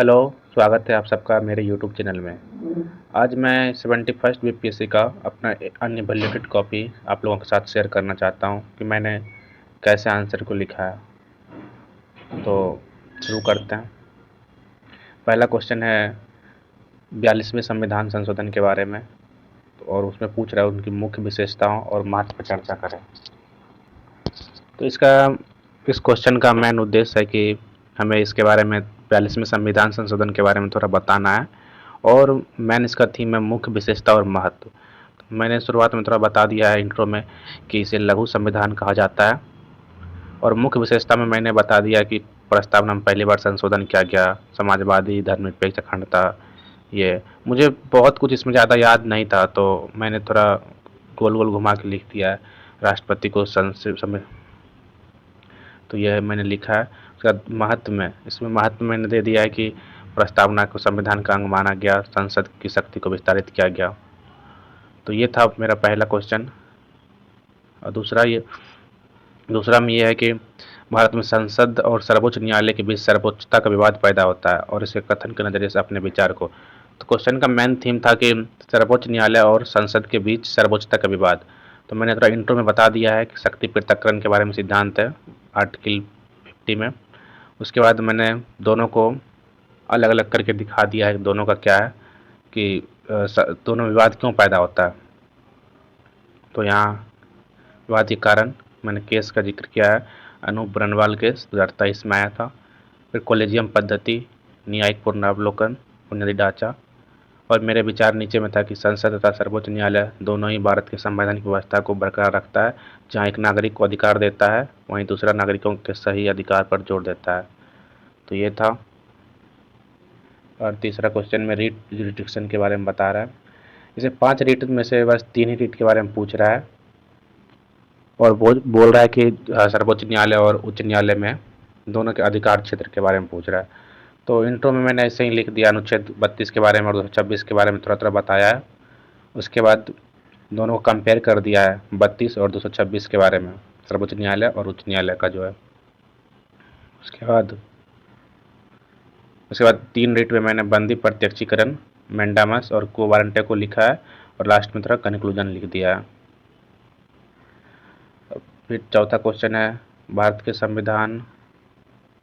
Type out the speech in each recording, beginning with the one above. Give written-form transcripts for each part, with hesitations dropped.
Hello, स्वागत है आप सबका मेरे यूट्यूब चैनल में। आज मैं 71st बीपीएससी का अपना अन्य वैल्यूएटेड कॉपी आप लोगों के साथ शेयर करना चाहता हूं कि मैंने कैसे आंसर को लिखा है। तो शुरू करते हैं। पहला क्वेश्चन है 42वें संविधान संशोधन के बारे में, और उसमें पूछ रहा है उनकी मुख्य विशेषताओं और महत्व पर चर्चा करें। तो इस क्वेश्चन का मेन उद्देश्य है कि हमें इसके बारे में 42वें संविधान संशोधन के बारे में थोड़ा बताना है, और मेन इसका थीम है मुख्य विशेषता और महत्व। तो मैंने शुरुआत में थोड़ा बता दिया है इंट्रो में कि इसे लघु संविधान कहा जाता है, और मुख्य विशेषता में मैंने बता दिया कि प्रस्तावना में पहली बार संशोधन किया गया, समाजवादी धर्मनिरपेक्ष अखंडता। ये मुझे बहुत कुछ इसमें ज़्यादा याद नहीं था, तो मैंने थोड़ा गोल गोल घुमा के लिख दिया है। राष्ट्रपति को तो यह मैंने लिखा है। उसका महत्व में, इसमें महत्व मैंने दे दिया है कि प्रस्तावना को संविधान का अंग माना गया, संसद की शक्ति को विस्तारित किया गया। तो ये था मेरा पहला क्वेश्चन। और दूसरा में ये है कि भारत में संसद और सर्वोच्च न्यायालय के बीच सर्वोच्चता का विवाद पैदा होता है, और इसके कथन के नजरिए से अपने विचार को। तो क्वेश्चन का मेन थीम था कि सर्वोच्च न्यायालय और संसद के बीच सर्वोच्चता का विवाद। तो मैंने थोड़ा इंट्रो में बता दिया है कि शक्ति पृथक्करण के बारे में सिद्धांत है आर्टिकल 50 में। उसके बाद मैंने दोनों को अलग अलग करके दिखा दिया है दोनों का क्या है, कि दोनों विवाद क्यों पैदा होता है। तो यहाँ विवाद के कारण मैंने केस का जिक्र किया है। अनूप बरनवाल केस 2023 में आया था। फिर कॉलेजियम पद्धति, न्यायिक पुनरावलोकन, बुनियादी ढांचा। और मेरे विचार नीचे में था कि संसद तथा सर्वोच्च न्यायालय दोनों ही भारत के संवैधानिक व्यवस्था को बरकरार रखता है। जहाँ एक नागरिक को अधिकार देता है, वहीं दूसरा नागरिकों के सही अधिकार पर जोर देता है। तो ये था। और तीसरा क्वेश्चन में रीट जुरिडिक्शन के बारे में बता रहा है। इसे 5 रीट में से बस 3 ही रीट के बारे में पूछ रहा है, और बोल रहा है कि सर्वोच्च न्यायालय और उच्च न्यायालय में दोनों के अधिकार क्षेत्र के बारे में पूछ रहा है। तो इंट्रो में मैंने ऐसे ही लिख दिया, अनुच्छेद 32 के बारे में और 226 के बारे में थोड़ा थोड़ा बताया है। उसके बाद दोनों को कंपेयर कर दिया है, 32 और 226 के बारे में, सर्वोच्च न्यायालय और उच्च न्यायालय का जो है। उसके बाद उसके बाद 3 रीट में मैंने बंदी प्रत्यक्षीकरण, मैंडामस और को वारंटे को लिखा है, और लास्ट में थोड़ा कंक्लूजन लिख दिया है। फिर चौथा क्वेश्चन है भारत के संविधान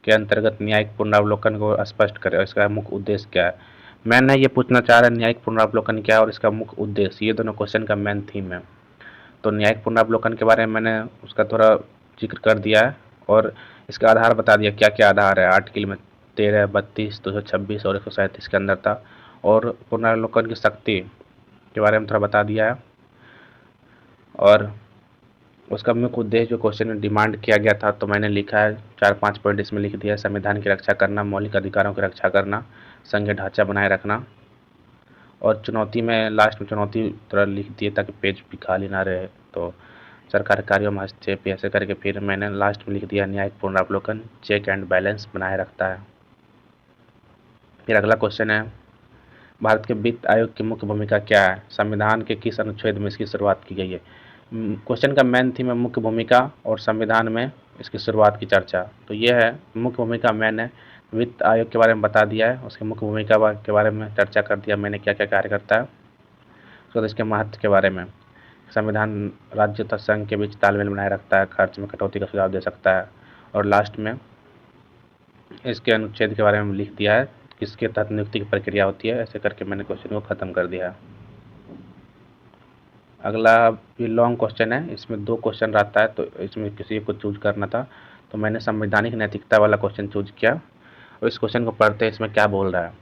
के अंतर्गत न्यायिक पुनरावलोकन को स्पष्ट करें और इसका मुख्य उद्देश्य क्या है। मैंने ये पूछना चाह रहा है न्यायिक पुनरावलोकन क्या है और इसका मुख्य उद्देश्य। ये दोनों क्वेश्चन का मेन थीम है। तो न्यायिक पुनरावलोकन के बारे में मैंने उसका थोड़ा जिक्र कर दिया है, और इसका आधार बता दिया क्या क्या आधार है। आर्टिकल में 13, 32, 226 और 137 के अंदर था। और पुनरावलोकन की शक्ति के बारे में थोड़ा बता दिया है, और उसका मुख्य उद्देश्य जो क्वेश्चन में डिमांड किया गया था, तो मैंने लिखा है 4-5 पॉइंट इसमें लिख दिया है। संविधान की रक्षा करना, मौलिक अधिकारों की रक्षा करना, संघीय ढांचा बनाए रखना। और चुनौती में लास्ट में चुनौती थोड़ा लिख दिए ताकि पेज भी खाली ना रहे। तो सरकार कार्यों में हस्तक्षेप, ऐसे करके फिर मैंने लास्ट में लिख दिया न्यायिक पुनरावलोकन चेक एंड बैलेंस बनाए रखता है। फिर अगला क्वेश्चन है भारत के वित्त आयोग की मुख्य भूमिका क्या है, संविधान के किस अनुच्छेद में इसकी शुरुआत की गई है। क्वेश्चन का मेन थीम है मुख्य भूमिका, और संविधान में इसकी शुरुआत की चर्चा। तो ये है मुख्य भूमिका। मैंने वित्त आयोग के बारे में बता दिया है, उसकी मुख्य भूमिका के बारे में चर्चा कर दिया मैंने, क्या क्या कार्य करता है। उसके बाद इसके महत्व के बारे में, संविधान राज्य तथा संघ के बीच तालमेल बनाए रखता है, खर्च में कटौती का सुझाव दे सकता है। और लास्ट में इसके अनुच्छेद के बारे में लिख दिया है, किसके तहत नियुक्ति की प्रक्रिया होती है। ऐसे करके मैंने क्वेश्चन को ख़त्म कर दिया है। अगला ये लॉन्ग क्वेश्चन है, इसमें 2 क्वेश्चन रहता है, तो इसमें किसी को चूज करना था। तो मैंने संवैधानिक नैतिकता वाला क्वेश्चन चूज किया, और इस क्वेश्चन को पढ़ते हैं इसमें क्या बोल रहा है।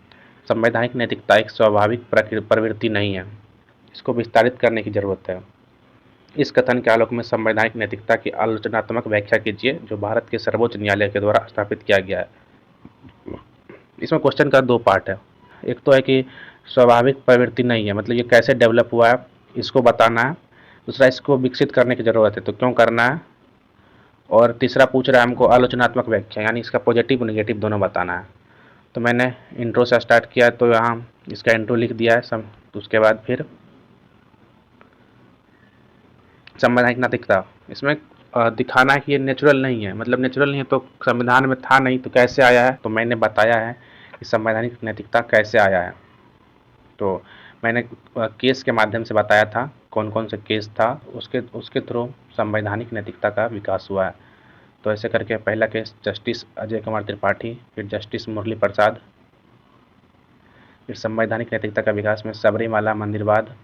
संवैधानिक नैतिकता एक स्वाभाविक प्रवृत्ति नहीं है, इसको विस्तारित करने की जरूरत है। इस कथन के आलोक में संवैधानिक नैतिकता की आलोचनात्मक व्याख्या कीजिए जो भारत के सर्वोच्च न्यायालय के द्वारा स्थापित किया गया है। इसमें क्वेश्चन का 2 पार्ट है। एक तो है कि स्वाभाविक प्रवृत्ति नहीं है, मतलब ये कैसे डेवलप हुआ है इसको बताना है। दूसरा, इसको विकसित करने की ज़रूरत है, तो क्यों करना है। और तीसरा पूछ रहा है हमको आलोचनात्मक व्याख्या, यानी इसका पॉजिटिव नेगेटिव दोनों बताना है। तो मैंने इंट्रो से स्टार्ट किया, तो यहाँ इसका इंट्रो लिख दिया है सब। तो उसके बाद फिर संवैधानिक नैतिकता, इसमें दिखाना है कि ये नेचुरल नहीं है, मतलब नेचुरल नहीं है तो संविधान में था नहीं तो कैसे आया है। तो मैंने बताया है संवैधानिक नैतिकता कैसे आया है। तो मैंने केस के माध्यम से बताया था कौन कौन से केस था, उसके उसके थ्रू संवैधानिक नैतिकता का विकास हुआ है। तो ऐसे करके पहला केस जस्टिस अजय कुमार त्रिपाठी, फिर जस्टिस मुरली प्रसाद, फिर संवैधानिक नैतिकता का विकास में सबरीमाला मंदिरवाद,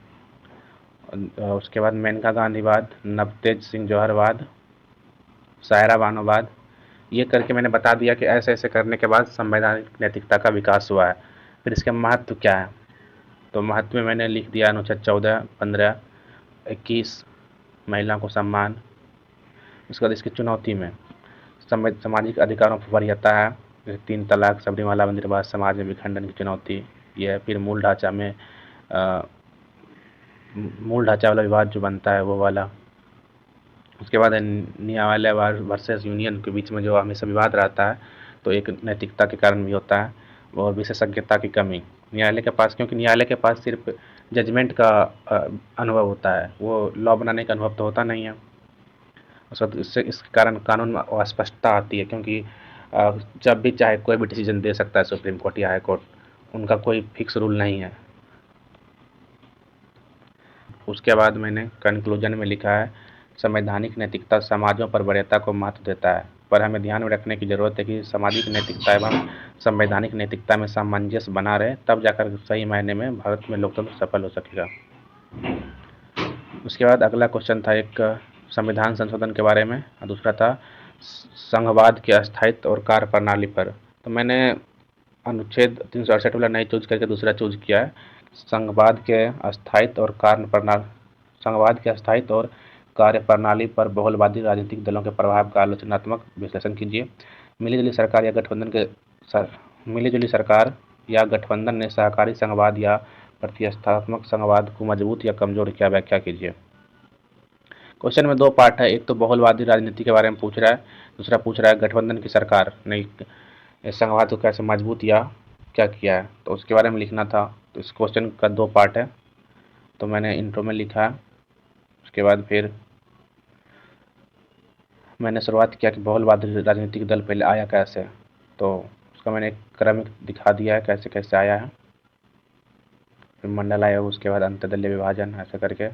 उसके बाद मेनका गांधीवाद, नवतेज सिंह जौहरवाद, सायरा बानोवाद। ये करके मैंने बता दिया कि ऐसे ऐसे करने के बाद संवैधानिक नैतिकता का विकास हुआ है। फिर इसके महत्व क्या है, तो महत्व में मैंने लिख दिया अनुच्छेद 14, 15, 21 महिलाओं को सम्मान। उसके बाद इसकी चुनौती में सामाजिक अधिकारों पर वरीयता है, जैसे 3 तलाक, सबरीमाला मंदिरवाद, समाज में विखंडन की चुनौती। यह है। फिर मूल ढांचा में मूल ढांचा वाला विवाद जो बनता है वो वाला। उसके बाद न्यायालय वर्सेस यूनियन के बीच में जो हमेशा विवाद रहता है, तो एक नैतिकता के कारण भी होता है। और विशेषज्ञता की कमी न्यायालय के पास, क्योंकि न्यायालय के पास सिर्फ जजमेंट का अनुभव होता है, वो लॉ बनाने का अनुभव तो होता नहीं है। इससे इसके कारण कानून में अस्पष्टता आती है, क्योंकि जब भी चाहे कोई भी डिसीजन दे सकता है सुप्रीम कोर्ट या हाई कोर्ट, उनका कोई फिक्स रूल नहीं है। उसके बाद मैंने कंक्लूजन में लिखा है, संवैधानिक नैतिकता समाजों पर वरीयता को महत्व देता है, पर हमें ध्यान में रखने की ज़रूरत है कि सामाजिक नैतिकता एवं संवैधानिक नैतिकता में सामंजस्य बना रहे, तब जाकर सही मायने में भारत में लोकतंत्र सफल हो सकेगा। उसके बाद अगला क्वेश्चन था एक संविधान संशोधन के बारे में, और दूसरा था संघवाद के अस्थायित्व और कार्यप्रणाली पर। तो मैंने अनुच्छेद 368 वाला नहीं चूज करके दूसरा चूज किया है, संघवाद के अस्थायित्व और कार्यप्रणाली पर बहुलवादी राजनीतिक दलों के प्रभाव का आलोचनात्मक विश्लेषण कीजिए। मिलीजुली सरकार या गठबंधन ने सहकारी संघवाद या प्रतिष्ठात्मक संघवाद को मजबूत या कमजोर किया, व्याख्या कीजिए। क्वेश्चन में 2 पार्ट है, एक तो बहुलवादी राजनीति के बारे में पूछ रहा है, दूसरा पूछ रहा है गठबंधन की सरकार ने संघवाद को कैसे मजबूत या क्या किया है, तो उसके बारे में लिखना था। तो इस क्वेश्चन का 2 पार्ट है, तो मैंने इंट्रो में लिखा है। उसके बाद फिर मैंने शुरुआत किया कि बहुलवादी राजनीतिक दल पहले आया कैसे, तो उसका मैंने एक क्रम दिखा दिया है कैसे कैसे आया है। फिर मंडल आयोग, उसके बाद अंतर्दलीय विभाजन, ऐसे करके।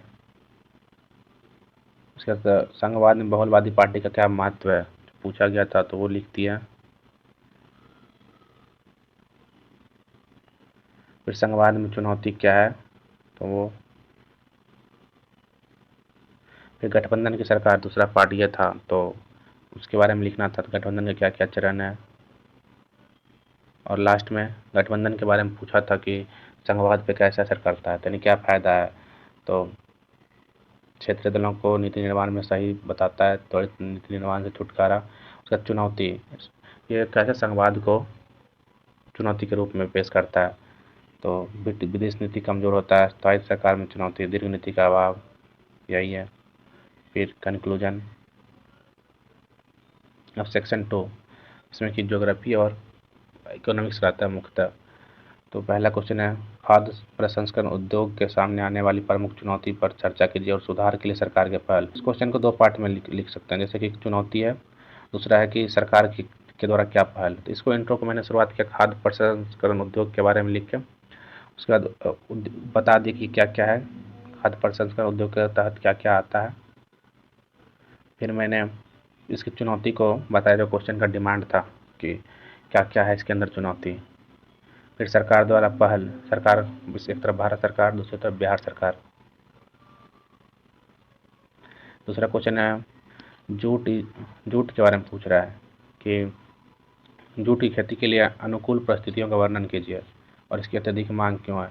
उसके बाद संघवाद में बहुलवादी पार्टी का क्या महत्व है पूछा गया था, तो वो लिख दिया। फिर संघवाद में चुनौती क्या है, तो वो फिर गठबंधन की सरकार दूसरा पार्ट ये था, तो उसके बारे में लिखना था, तो गठबंधन के क्या क्या चरण है। और लास्ट में गठबंधन के बारे में पूछा था कि संघवाद पे कैसे असर करता है, यानी क्या फ़ायदा है, तो क्षेत्रीय दलों को नीति निर्माण में सही बताता है, त्वरित नीति निर्माण से छुटकारा। उसका चुनौती, ये कैसे संघवाद को चुनौती के रूप में पेश करता है, तो विदेश नीति कमज़ोर होता है, स्थायी सरकार में चुनौती, दीर्घ नीति का अभाव, यही है। फिर कंक्लूजन। अब सेक्शन 2, इसमें कि ज्योग्राफी और इकोनॉमिक्स रहता है मुख्यतः। तो पहला क्वेश्चन है, खाद्य प्रसंस्करण उद्योग के सामने आने वाली प्रमुख चुनौती पर चर्चा कीजिए और सुधार के लिए सरकार के पहल। इस क्वेश्चन को 2 पार्ट में लिख सकते हैं, जैसे कि चुनौती है, दूसरा है कि सरकार के द्वारा क्या पहल। तो इसको इंट्रो को मैंने शुरुआत किया खाद्य प्रसंस्करण उद्योग के बारे में लिख के। उसके बाद बता दिए कि क्या क्या है खाद्य प्रसंस्करण उद्योग के तहत, क्या क्या आता है। फिर मैंने इसकी चुनौती को बताया, जो क्वेश्चन का डिमांड था कि क्या क्या है इसके अंदर चुनौती। फिर सरकार द्वारा पहल, सरकार एक तरफ भारत सरकार, दूसरी तरफ बिहार सरकार। दूसरा क्वेश्चन है जूट के बारे में पूछ रहा है कि जूट की खेती के लिए अनुकूल परिस्थितियों का वर्णन कीजिए और इसकी अत्यधिक मांग क्यों है।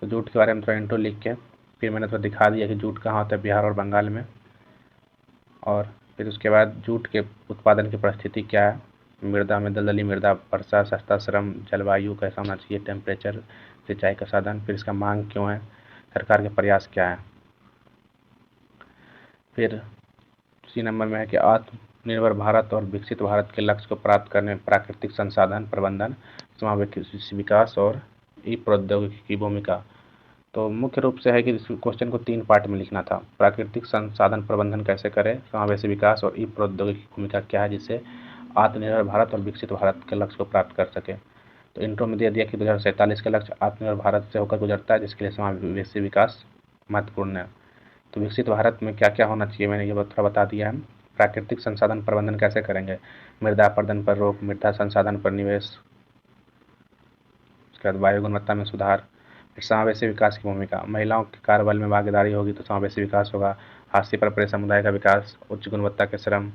तो जूट के बारे में थोड़ा इंट्रो लिख के फिर मैंने थोड़ा दिखा दिया कि जूट कहाँ होता है, बिहार और बंगाल में। और फिर उसके बाद जूट के उत्पादन की परिस्थिति क्या है, मृदा में दलदली मृदा, वर्षा, सस्ता श्रम, जलवायु कैसा होना चाहिए, टेम्परेचर, सिंचाई का साधन, फिर इसका मांग क्यों है, सरकार के प्रयास क्या है। फिर इसी नंबर में है कि आत्मनिर्भर भारत और विकसित भारत के लक्ष्य को प्राप्त करने में प्राकृतिक संसाधन प्रबंधन, समावेशी विकास और ई प्रौद्योगिकी की भूमिका। तो मुख्य रूप से है कि इस क्वेश्चन को 3 पार्ट में लिखना था, प्राकृतिक संसाधन प्रबंधन कैसे करें, समावेशी विकास और ई प्रौद्योगिकी की भूमिका क्या है, जिससे आत्मनिर्भर भारत और विकसित भारत के लक्ष्य को प्राप्त कर सके। तो इंट्रो में दे दिया कि 2047 का लक्ष्य आत्मनिर्भर भारत से होकर गुजरता है, जिसके लिए समावेशी विकास महत्वपूर्ण है। तो विकसित भारत में क्या क्या होना चाहिए, मैंने ये थोड़ा बता दिया है। प्राकृतिक संसाधन प्रबंधन कैसे करेंगे, मृदा अपरदन पर रोक, मृदा संसाधन पर निवेश, उसके बाद वायु गुणवत्ता में सुधार। फिर समावेशी विकास की भूमिका, महिलाओं के कार्यबल में भागीदारी होगी तो समावेशी विकास होगा। हाशिए पर पड़े समुदाय का विकास, उच्च गुणवत्ता के श्रम।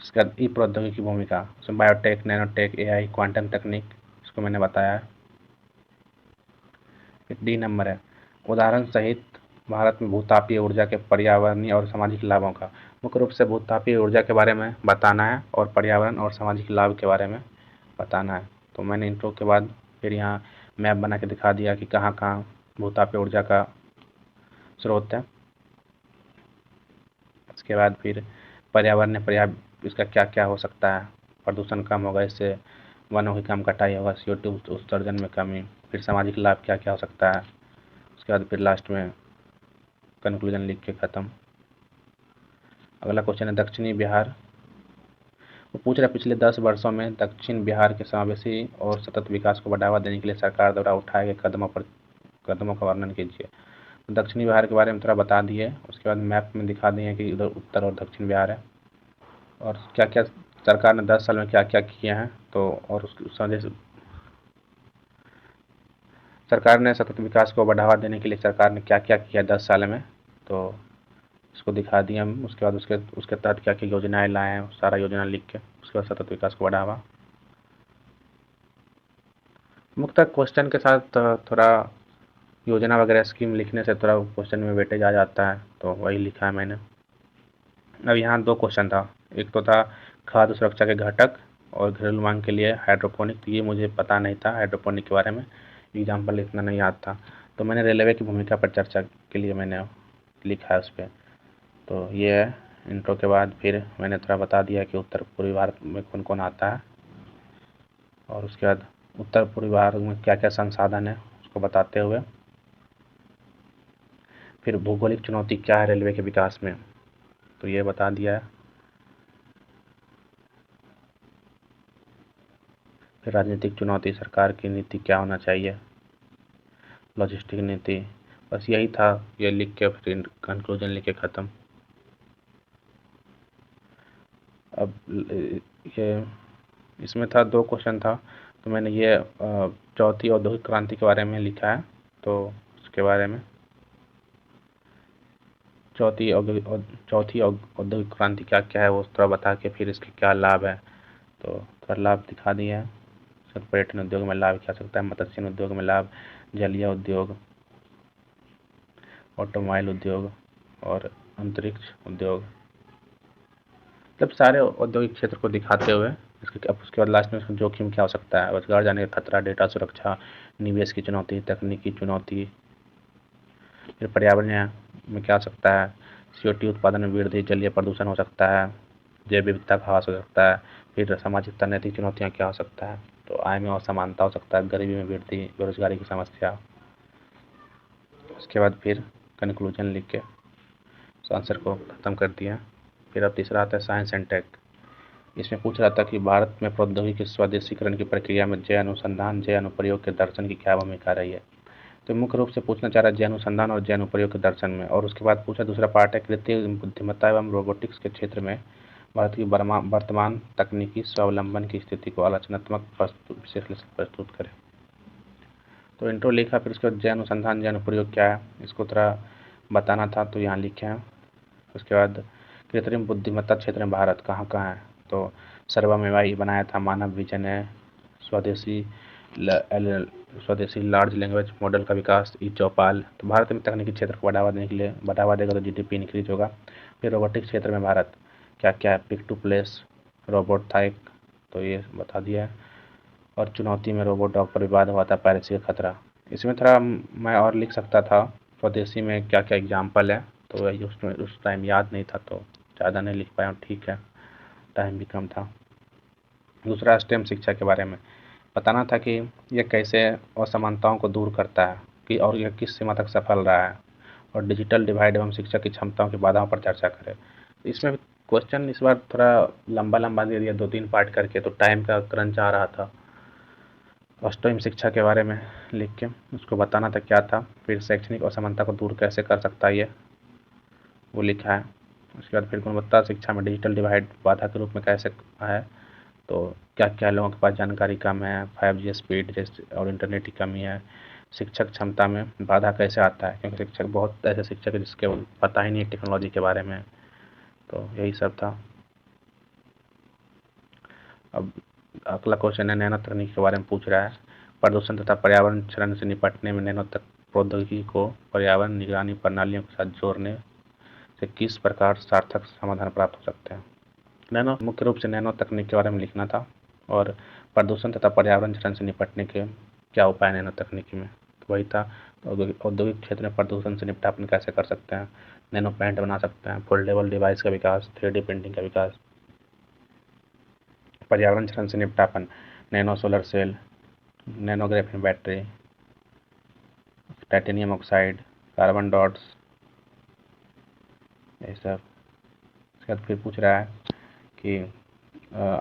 उसके बाद ई प्रौद्योगिकी की भूमिका, उसमें बायोटेक, नैनोटेक, एआई, क्वांटम तकनीक, इसको मैंने बताया है। फिर डी नंबर है उदाहरण सहित भारत में भूतापीय ऊर्जा के पर्यावरणीय और सामाजिक लाभों का। मुख्य रूप से भूतापीय ऊर्जा के बारे में बताना है और पर्यावरण और सामाजिक लाभ के बारे में बताना है। तो मैंने इंट्रो के बाद फिर यहाँ मैप बना के दिखा दिया कि कहाँ कहाँ भूतापीय ऊर्जा का स्रोत है। उसके बाद फिर पर्यावरण इसका क्या क्या हो सकता है, प्रदूषण कम होगा, इससे वनों की कम कटाई होगा, CO2 उत्सर्जन में कमी। फिर सामाजिक लाभ क्या क्या हो सकता है, उसके बाद फिर लास्ट में कंक्लूजन लिख के ख़त्म। अगला क्वेश्चन है दक्षिणी बिहार। वो पूछ रहा है पिछले 10 वर्षों में दक्षिण बिहार के समावेशी और सतत विकास को बढ़ावा देने के लिए सरकार द्वारा उठाए गए कदमों का वर्णन कीजिए। दक्षिणी बिहार के बारे में थोड़ा बता दिए, उसके बाद मैप में दिखा दिए कि इधर उत्तर और दक्षिण बिहार है और क्या क्या सरकार ने 10 साल में क्या क्या किए हैं। तो और उसके सरकार ने सतत विकास को बढ़ावा देने के लिए सरकार ने क्या क्या किया 10 साल में, तो इसको दिखा दिए हम। उसके बाद उसके उसके तहत क्या क्या योजनाएं लाए हैं, सारा योजना लिख के उसके बाद सतत विकास को बढ़ावा। मुख्यतः क्वेश्चन के साथ थोड़ा योजना वगैरह स्कीम लिखने से थोड़ा क्वेश्चन में वेटेज आ जाता है, तो वही लिखा है मैंने। अब यहाँ 2 क्वेश्चन था, एक तो था खाद्य सुरक्षा के घटक और घरेलू मांग के लिए हाइड्रोपोनिक। तो ये मुझे पता नहीं था हाइड्रोपोनिक के बारे में, एग्जाम्पल इतना नहीं याद था, तो मैंने रेलवे की भूमिका पर चर्चा के लिए मैंने लिखा है उस पर। तो ये है इंट्रो के बाद फिर मैंने थोड़ा बता दिया कि उत्तर पूर्वी भारत में कौन कौन आता है और उसके बाद उत्तर पूर्वी भारत में क्या क्या संसाधन है उसको बताते हुए फिर भौगोलिक चुनौती क्या है रेलवे के विकास में, तो ये बता दिया है। फिर राजनीतिक चुनौती, सरकार की नीति क्या होना चाहिए, लॉजिस्टिक नीति, बस यही था। ये लिख के फिर कंक्लूजन लिख के ख़त्म। अब ये इसमें था 2 क्वेश्चन था, तो मैंने ये चौथी औद्योगिक क्रांति के बारे में लिखा है, तो उसके बारे में चौथी औद्योगिक क्रांति क्या क्या है वो थोड़ा बता के फिर इसके क्या लाभ है, तो थोड़ा लाभ दिखा दिए हैं। पर्यटन उद्योग में लाभ क्या सकता है, मत्स्य उद्योग में लाभ, जलीय उद्योग, ऑटोमोबाइल उद्योग और अंतरिक्ष उद्योग, मतलब सारे औद्योगिक क्षेत्र को दिखाते हुए इसके अब उसके बाद लास्ट में इसमें जोखिम क्या हो सकता है, रोजगार जाने का खतरा, डेटा सुरक्षा, निवेश की चुनौती, तकनीकी चुनौती। फिर पर्यावरण में क्या हो सकता है, CO2 उत्पादन में वृद्धि, जलीय प्रदूषण हो सकता है, जैव विविधता का ह्रास हो सकता है। फिर सामाजिक नैतिक चुनौतियाँ क्या हो सकता है, तो आय में असमानता हो सकता है, गरीबी में वृद्धि, बेरोजगारी की समस्या। उसके बाद फिर कंक्लूजन लिख के आंसर को ख़त्म कर दिया। फिर अब तीसरा आता है साइंस एंड टेक। इसमें पूछ रहा था कि भारत में प्रौद्योगिकी के स्वदेशीकरण की प्रक्रिया में जय अनुसंधान, जय अनुप्रयोग के दर्शन की क्या भूमिका रही है। तो मुख्य रूप से पूछना चाह रहा है जय अनुसंधान और जय अनुप्रयोग के दर्शन में। और उसके बाद पूछा दूसरा पार्ट है कृत्रिम बुद्धिमत्ता एवं रोबोटिक्स के क्षेत्र में भारत की वर्तमान तकनीकी स्वावलंबन की स्थिति को आलोचनात्मक विश्लेषण प्रस्तुत करें। तो इंट्रो लिखा, फिर उसके बाद जय अनुसंधान जय अनुप्रयोग क्या है इसको थोड़ा बताना था, तो यहाँ लिखे हैं। उसके बाद कृत्रिम बुद्धिमत्ता क्षेत्र में भारत कहाँ कहाँ है, तो सर्वमेवाई बनाया था, मानव विजन है, स्वदेशी स्वदेशी लार्ज लैंग्वेज मॉडल का विकास, ई चौपाल। तो भारत में तकनीकी क्षेत्र को बढ़ावा देने के लिए बढ़ावा देगा तो GDP इंक्रीज होगा। फिर रोबोटिक्स क्षेत्र में भारत क्या क्या है, पिक टू प्लेस रोबोट था एक, तो ये बता दिया है। और चुनौती में रोबोट डॉग पर विवाद हुआ था, पायरेसी का खतरा। इसमें थोड़ा मैं और लिख सकता था स्वदेशी में क्या क्या एग्जाम्पल है, तो वही उसमें उस टाइम याद नहीं था तो ज़्यादा नहीं लिख पाया हूँ, ठीक है, टाइम भी कम था। दूसरा स्टेम शिक्षा के बारे में बताना था कि यह कैसे असमानताओं को दूर करता है कि और यह किस सीमा तक सफल रहा है, और डिजिटल डिवाइड एवं शिक्षा की क्षमताओं की बाधाओं पर चर्चा करें। इसमें क्वेश्चन इस बार थोड़ा लंबा लंबा दे दिया, 2-3 पार्ट करके, तो टाइम का क्रंच आ रहा था, अष्टम शिक्षा के बारे में लिख के उसको बताना था क्या था। फिर शैक्षणिक असमानता को दूर कैसे कर सकता है ये वो लिखा है। उसके बाद फिर गुणवत्ता शिक्षा में डिजिटल डिवाइड बाधा के रूप में कैसे है, तो क्या क्या लोगों के पास जानकारी कम है, 5G स्पीड जैसे और इंटरनेट की कमी है, शिक्षक क्षमता में बाधा कैसे आता है, क्योंकि शिक्षक बहुत ऐसे शिक्षक है जिसके पता ही नहीं है टेक्नोलॉजी के बारे में। तो यही सब था। अब अगला क्वेश्चन है नैनो तकनीक के बारे में पूछ रहा है। प्रदूषण तथा पर्यावरण क्षरण से निपटने में नैनो प्रौद्योगिकी को पर्यावरण निगरानी प्रणालियों के साथ जोड़ने से किस प्रकार सार्थक समाधान प्राप्त हो सकते हैं। नैनो मुख्य रूप से नैनो तकनीक के बारे में लिखना था और प्रदूषण तथा पर्यावरण क्षरण से निपटने के क्या उपाय नैनो तकनीकी में, तो वही था। औद्योगिक क्षेत्र में प्रदूषण से निपटान कैसे कर सकते हैं, नैनो प्लांट बना सकते हैं, फोल्डेबल डिवाइस का विकास, 3D प्रिंटिंग का विकास। पर्यावरण क्षरण से निपटान, nano solar cell, nano graphene battery, titanium oxide, carbon dots, ये सब। उसके बाद फिर पूछ रहा है कि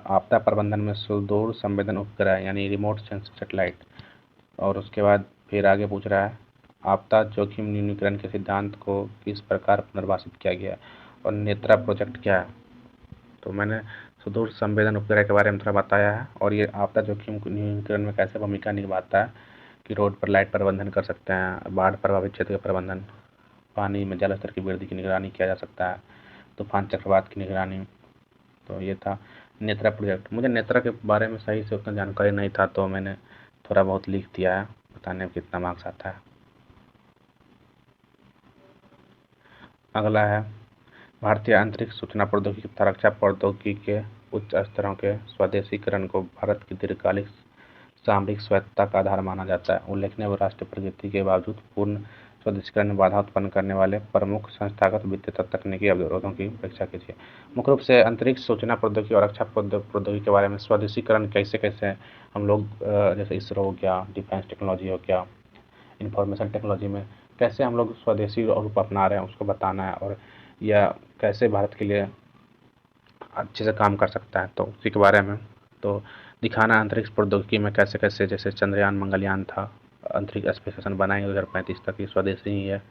आपदा प्रबंधन में सुदूर संवेदन उपग्रह यानी रिमोट सेंसर सैटेलाइट, और उसके बाद फिर आगे पूछ रहा है आपदा जोखिम न्यूनीकरण के सिद्धांत को किस प्रकार पुनर्वासित किया गया और नेत्रा प्रोजेक्ट क्या है। तो मैंने सुदूर संवेदन उपग्रह के बारे में थोड़ा बताया है और ये आपदा जोखिम न्यूनीकरण में कैसे भूमिका निभाता है कि रोड पर लाइट प्रबंधन कर सकते हैं, बाढ़ प्रभावित क्षेत्र का प्रबंधन, पानी में जल स्तर की वृद्धि की निगरानी किया जा सकता है, तूफान चक्रवात की निगरानी। तो ये था नेत्रा प्रोजेक्ट। मुझे नेत्रा के बारे में सही से उतना जानकारी नहीं था तो मैंने थोड़ा बहुत लिख दिया है, बताने में कितना मार्क्स आता है। अगला है भारतीय अंतरिक्ष सूचना प्रौद्योगिकी तथा रक्षा प्रौद्योगिकी के उच्च स्तरों के स्वदेशीकरण को भारत की दीर्घकालिक सामरिक स्वायत्तता का आधार माना जाता है। उल्लेखनीय राष्ट्रीय प्रगति के बावजूद पूर्ण स्वदेशीकरण में बाधा उत्पन्न करने वाले प्रमुख संस्थागत वित्तीय तथा तकनीकी अवरोधों की उपेक्षा कीजिए। मुख्य रूप से अंतरिक्ष सूचना प्रौद्योगिकी और रक्षा प्रौद्योगिकी के बारे में स्वदेशीकरण कैसे कैसे हम लोग जैसे इसरो हो गया, डिफेंस टेक्नोलॉजी हो गया, इंफॉर्मेशन टेक्नोलॉजी में कैसे हम लोग स्वदेशी रूप अपना रहे हैं उसको बताना है, और यह कैसे भारत के लिए अच्छे से काम कर सकता है, तो उसी के बारे में तो दिखाना। अंतरिक्ष प्रौद्योगिकी में कैसे कैसे जैसे चंद्रयान मंगलयान था, अंतरिक्ष स्पेस स्टेशन बनाएंगे 2035 तक, ये स्वदेशी ही है।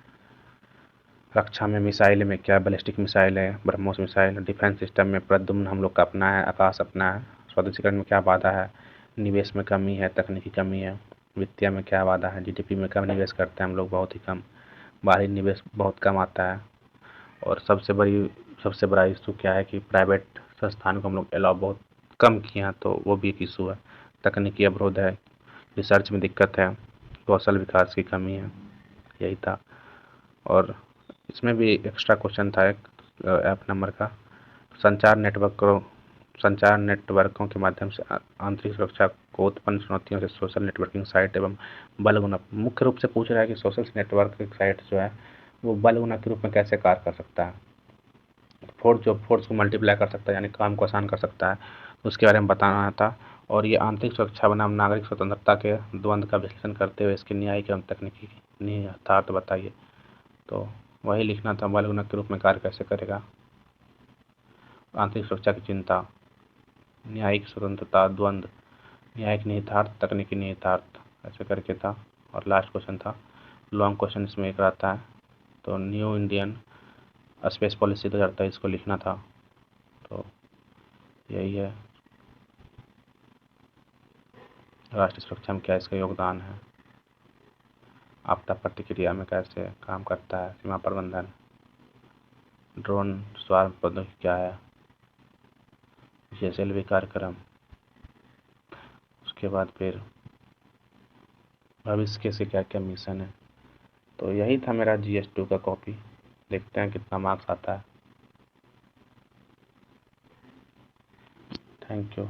रक्षा में मिसाइल में क्या बैलिस्टिक मिसाइल है, ब्रह्मोस मिसाइल, डिफेंस सिस्टम में प्रद्युम्न हम लोग का अपना है, आकाश अपना है। स्वदेशीकरण में क्या बाधा है, निवेश में कमी है, तकनीकी कमी है। वित्तीय में क्या बाधा है, जीडीपी में कम निवेश करते हैं हम लोग, बहुत ही कम, बाहरी निवेश बहुत कम आता है। और सबसे बड़ा इशू क्या है कि प्राइवेट संस्थान को हम लोग अलाउ बहुत कम किए हैं, तो वो भी एक इशू है। तकनीकी अवरोध है, रिसर्च में दिक्कत है, कौशल विकास की कमी है, यही था। और इसमें भी एक्स्ट्रा क्वेश्चन था एक ऐप नंबर का, संचार नेटवर्कों के माध्यम से आंतरिक सुरक्षा को उत्पन्न चुनौतियों से सोशल नेटवर्किंग साइट एवं बल गुना मुख्य रूप से पूछ रहा है कि सोशल नेटवर्क साइट जो है वो बल गुना के रूप में कैसे कार्य कर सकता है, फोर्स को मल्टीप्लाई कर सकता है, यानी काम को आसान कर सकता है, उसके बारे में बताना था। और ये आंतरिक सुरक्षा बनाम नागरिक स्वतंत्रता के द्वंद्व का विश्लेषण करते हुए इसकी न्यायिक एवं तकनीकी निहितार्थ बताइए। तो वही लिखना था, बल गुणक के रूप में कार्य कैसे करेगा, आंतरिक सुरक्षा की चिंता, न्यायिक स्वतंत्रता, द्वंद्व, न्यायिक निहितार्थ, तकनीकी निहितार्थ, ऐसे करके था। और लास्ट क्वेश्चन था, लॉन्ग क्वेश्चन इसमें एक रहता है, तो न्यू इंडियन स्पेस पॉलिसी 2023 को लिखना था। तो यही है, राष्ट्रीय सुरक्षा में क्या इसका योगदान है, आपदा प्रतिक्रिया में कैसे काम करता है, सीमा प्रबंधन, ड्रोन स्वार्म प्रौद्योगिकी क्या है, जीएसएलवी कार्यक्रम, उसके बाद फिर भविष्य के क्या क्या मिशन है। तो यही था मेरा GS2 का कॉपी, देखते हैं कितना मार्क्स आता है। Thank you.